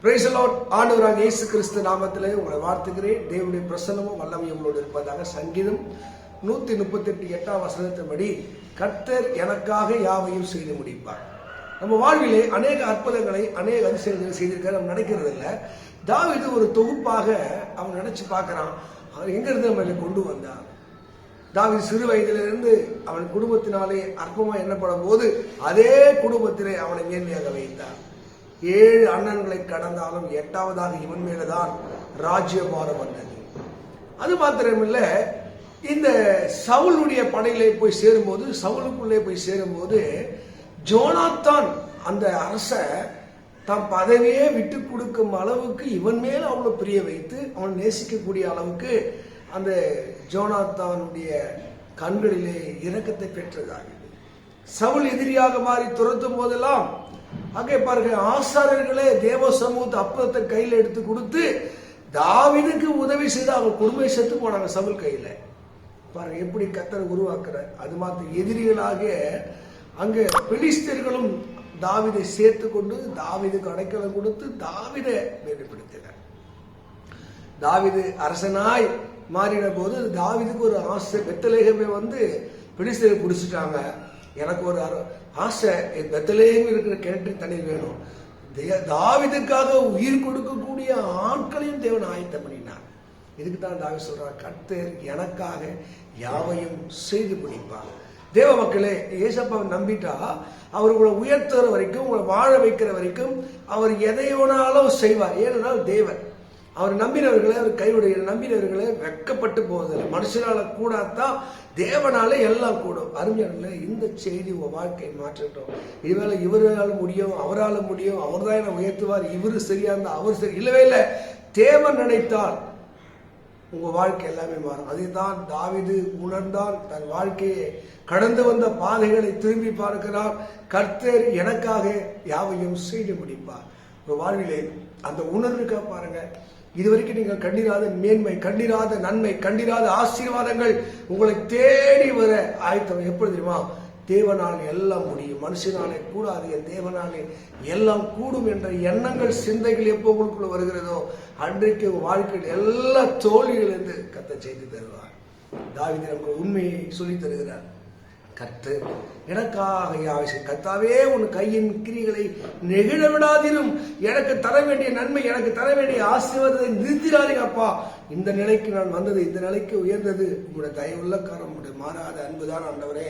Praise the Lord. ஆண்டவராகிய இயேசு கிறிஸ்து நாமத்திலே உங்களை வாழ்த்துகிறேன். தேவனுடைய பிரசன்னமும் வல்லமையும் உங்களோடு இருப்பதாக. சங்கீதம் 138:8 கர்த்தர் எனக்காக யாவையும் செய்து முடிப்பார். நம்ம வாழ்விலே அநேக அற்புதங்களை அநேக அதிசயங்களை செய்திருக்க நம்ம நினைக்கிறது இல்லை. தாவீது ஒரு தொகுப்பாக அவன் நினைச்சு பார்க்கிறான். அவன் எங்கிருந்து நம்ம கொண்டு வந்தான். தாவீது சிறு வயதிலிருந்து அவன் குடும்பத்தினாலே அற்பமா எண்ணப்படும் போது அதே குடும்பத்திலே அவனை மேன்மையாக வைத்தார். 7 அண்ணன்களை கடந்தாலும் 8வதாக இவன் மேலதான் ராஜ்யபாரம் வந்தது. அது மாத்திரமில்ல, இந்த சவுலுடைய படையிலே போய் சேரும்போது, சவுலுக்குள்ளே போய் சேரும்போது ஜோனாத்தான் அந்த அரச தன் பதவியே விட்டு கொடுக்கும் அளவுக்கு இவன் மேல அவ்வளவு பிரிய வைத்து அவன் நேசிக்கக்கூடிய அளவுக்கு அந்த ஜோனாத்தானுடைய கண்களிலே இரக்கத்தை பெற்றதாக. சவுல் எதிரியாக மாறி துரத்தும் போதெல்லாம் அங்கே பாருங்க, ஆசாரியர்களே தேவ சமூகத்தை அப்பத்தை கையில எடுத்து கொடுத்து தாவீதுக்கு உதவி செய்து அவங்க குடும்பம் செத்து போனாங்க சவுல் கையில. பாருங்க எப்படி கர்த்தர் உருவாக்குற. அது மாத்திரம் எதிரிகளாக அங்க பெலிஸ்தர்களும் தாவீதை சேர்த்து கொண்டு தாவீதுக்கு அடைக்கலம் கொடுத்து தாவீதை மேம்படுத்தினார். தாவீது அரசனாய் மாறின போது தாவீதுக்கு ஒரு ஆசை. பெத்லகேமே வந்து பெலிஸ்தர்கள் பிடிச்சிட்டாங்க. எனக்கு ஒரு ஆசை, பெத்லகேம் இருக்கிற கிணற்று தண்ணீர் வேணும். தாவீதுக்காக உயிர் கொடுக்கக்கூடிய ஆட்களையும் தேவன் ஆயத்தம் பண்ணினார். இதுக்கு தான் தாவீது சொல்றார், கர்த்தர் எனக்காக யாவையும் செய்து முடிப்பார். தேவ மக்களே, ஏசப்பாவை நம்பிட்டா அவர் உங்களை உயர்த்துற வரைக்கும், உங்களை வாழ வைக்கிற வரைக்கும் அவர் எதை வேணாலும் செய்வார். ஏனென்றால் தேவன். அவர் நம்பினவர்களை அவர் கைவிட, நம்பினவர்களை வெக்கப்பட்டு போவதில்லை. மனுஷனால கூடாதான், தேவனால எல்லாம் கூடும். அருமையான இந்த செய்தி உங்க வாழ்க்கையை மாற்றட்டும். இதுவேளை இவரால் முடியும், அவரால் முடியும், அவர் தான் என்ன உயர்த்துவார், இவரு சரியா இருந்தா அவர் சரி, இல்லவே இல்லை. தேவன் நினைத்தால் உங்க வாழ்க்கை எல்லாமே மாறும். அதுதான் தாவீது உணர்ந்தான். தன் வாழ்க்கையை கடந்து வந்த பாதைகளை திரும்பி பார்க்கிறார். கர்த்தர் எனக்காக யாவையும் செய்து முடிப்பார். உங்க வாழ்விலே அந்த உணர்வுக்கா பாருங்க. இதுவரைக்கும் நீங்கள் கண்டிராத மேன்மை, கண்டிராத நன்மை, கண்டிராத ஆசீர்வாதங்கள் உங்களை தேடி வர ஆயத்தம். எப்படி தெரியுமா? தேவனால் எல்லாம் முடியும், மனுஷனாலே கூடாது, தேவனாலே எல்லாம் கூடும் என்ற எண்ணங்கள், சிந்தைகள் எப்போ உங்களுக்குள்ள வருகிறதோ அன்றைக்கு வாழ்க்கையில் எல்லா தோல்விகளிலிருந்து கர்த்தர் செய்து தருவார். தாவீது நமக்கு உண்மையை சொல்லி தருகிறார். கர்த்தர் எனக்காக யாவை, கர்த்தாவே உன் கையின் கிரிகளை நெகிழ விடாதிரும். எனக்கு தர வேண்டிய நன்மை, எனக்கு தர வேண்டிய ஆசீர்வாதத்தை நிறுத்திடாதீங்க அப்பா. இந்த நிலைக்கு நான் வந்தது, இந்த நிலைக்கு உயர்ந்தது உங்களுடைய தயவுள்ள காரணம், உங்களுடைய மாறாத அன்புதான் ஆண்டவரே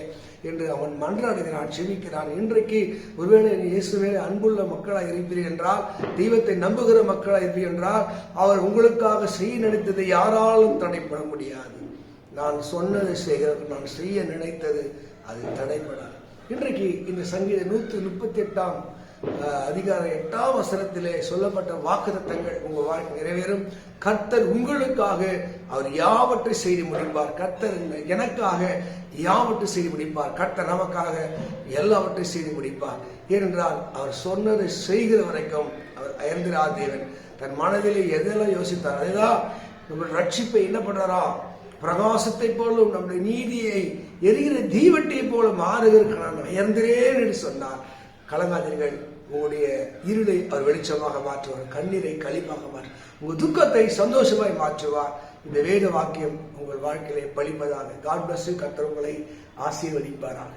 என்று அவன் மன்றாடுகிறான், செபிக்கிறான். இன்றைக்கு ஒருவேளை இயேசுவே அன்புள்ள மக்களாக இருப்பீர்கள் என்றால், தெய்வத்தை நம்புகிற மக்களாக இருப்பீர்கள் என்றால், அவர் உங்களுக்காக செய்ய நினைத்ததை யாராலும் தடைப்பட முடியாது. நான் சொன்னதை செய்கிறது, நான் செய்ய நினைத்தது அது தடைப்படாது. இன்றைக்கு இந்த சங்கீதம் 138 அதிகாரம் 8 சொல்லப்பட்ட வாக்குத்தத்தங்கள் உங்க வாழ்க்கை நிறைவேறும். கர்த்தர் உங்களுக்காக அவர் யாவற்றை செய்து முடிப்பார். கர்த்தர் எனக்காக யாவற்றை செய்து முடிப்பார். கர்த்தர் நமக்காக எல்லாவற்றை செய்து முடிப்பார். ஏனென்றால் அவர் சொன்னதை செய்கிற வரைக்கும் அவர் அயர்ந்திராத தேவன். தன் மனதிலே எதெல்லாம் யோசித்தார், அதுதான் நம்முடைய ரட்சிப்பை என்ன பண்றாரா, பிரகாசத்தை போலும் நம்முடைய நீதியை எரிகிற தீவட்டியை போல மாறுகிறதுக்கு நான் உயர்ந்திரேன் என்று சொன்னார். கலங்காதீர்கள், உங்களுடைய இருளை அவர் வெளிச்சமாக மாற்றுவார், கண்ணீரை களிப்பாக மாற்றுவார், உங்கள் துக்கத்தை சந்தோஷமாய் மாற்றுவார். இந்த வேத வாக்கியம் உங்கள் வாழ்க்கையிலே பலிப்பதாக. God bless you. கர்த்தர் உங்களை ஆசீர்வதிப்பாராக.